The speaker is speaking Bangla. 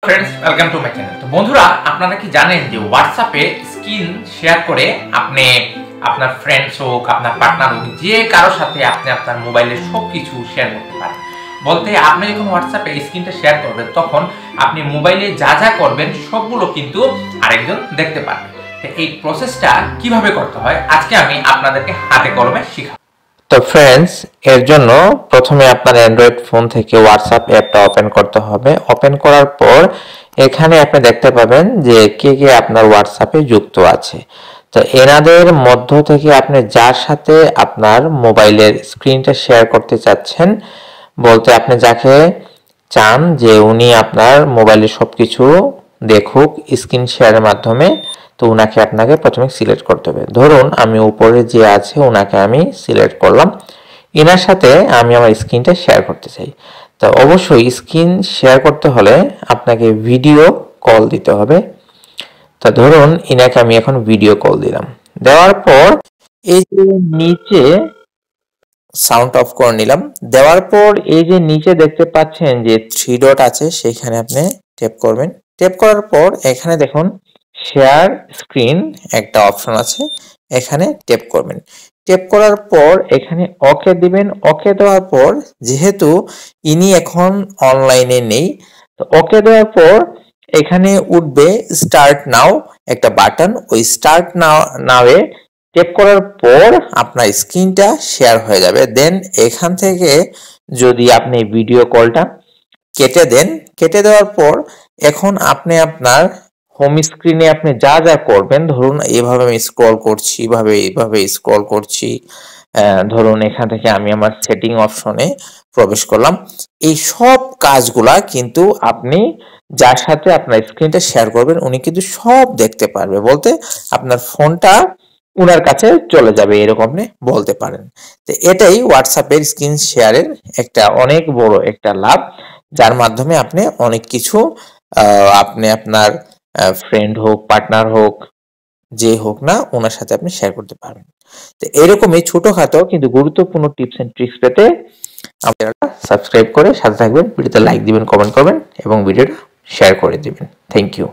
Friends welcome to my channel. तो বন্ধুরা আপনারা কি জানেন যে হোয়াটসঅ্যাপে স্ক্রিন শেয়ার করে আপনি আপনার ফ্রেন্ডস হোক আপনার পার্টনার হোক যে কারোর সাথে আপনি আপনার মোবাইলের সবকিছু শেয়ার করতে পারেন। বলতে আপনি যখন হোয়াটসঅ্যাপে স্ক্রিনটা শেয়ার করবেন তখন আপনি মোবাইলে যা যা করবেন সবগুলো কিন্তু আরেকজন দেখতে পারবে। তো এই প্রসেসটা কিভাবে করতে হয় আজকে আমি আপনাদেরকে হাতে কলমে শেখাবো। তো ফ্রেন্ডস এর জন্য প্রথমে আপনার অ্যান্ড্রয়েড ফোন থেকে হোয়াটসঅ্যাপ অ্যাপটা ওপেন করতে হবে। ওপেন করার পর এখানে আপনি দেখতে পাবেন যে কে কে আপনার হোয়াটসঅ্যাপে যুক্ত আছে। তো এনাদের মধ্য থেকে আপনি যার সাথে আপনার মোবাইলের স্ক্রিনটা শেয়ার করতে চাচ্ছেন, বলতে আপনি যাকে চান যে উনি আপনার মোবাইলের সবকিছু দেখুক স্ক্রিন শেয়ারের মাধ্যমে, তো উনাকে আপনাকে প্রথমে সিলেক্ট করতে হবে। ধরুন আমি উপরে যে আছে উনাকে আমি সিলেক্ট করলাম, এনার সাথে আমি আমার স্ক্রিনটা শেয়ার করতে চাই। তো অবশ্যই স্ক্রিন শেয়ার করতে হলে আপনাকে ভিডিও কল দিতে হবে। তো ধরুন এনাকে আমি এখন ভিডিও কল দিলাম, দেওয়ার পর এই যে নিচে সাউন্ড অফ করে নিলাম। দেওয়ার পর এই যে নিচে দেখতে পাচ্ছেন যে 3 ডট আছে, সেখানে আপনি ট্যাপ করবেন। ট্যাপ করার পর এখানে দেখুন শেয়ার স্ক্রিন একটা অপশন আছে, এখানে ট্যাপ করবেন। ট্যাপ করার পর এখানে ওকে দিবেন। ওকে দেওয়ার পর যেহেতু ইনি এখন অনলাইনে নেই, তো ওকে দেওয়ার পর এখানে উঠবে স্টার্ট নাও একটা বাটন, ওই স্টার্ট নাওয়ে ট্যাপ করার পর আপনার স্ক্রিনটা শেয়ার হয়ে যাবে। দেন এখান থেকে যদি আপনি ভিডিও কলটা কেটে দেন, কেটে দেওয়ার পর এখন আপনি আপনার হোম স্ক্রিনে আপনি যা যা করবেন, ধরুন এইভাবে আমি স্ক্রল করছি, এইভাবে স্ক্রল করছি, ধরুন এখান থেকে আমি আমার সেটিং অপশনে প্রবেশ করলাম। এই সব কাজগুলা কিন্তু আপনি যার সাথে আপনার স্ক্রিনটা শেয়ার করবেন উনি কিন্তু সব দেখতে পারবে, বলতে আপনার ফোনটা উনার কাছে চলে যাবে, এরকম আপনি বলতে পারেন। তো এটাই হোয়াটসঅ্যাপের স্ক্রিন শেয়ারের একটা অনেক বড় একটা লাভ, যার মাধ্যমে আপনি অনেক কিছু আপনি আপনার ফ্রেন্ড হোক পার্টনার হোক যে হোক না ওনার সাথে আপনি শেয়ার করতে পারবেন। তো এরকমই ছোটখাটো কিন্তু গুরুত্বপূর্ণ টিপস এন্ড ট্রিক্স পেতে আপনারা সাবস্ক্রাইব করে সাথে থাকবেন, ভিডিওতে লাইক দিবেন, কমেন্ট করবেন এবং ভিডিওটা শেয়ার করে দিবেন। Thank you.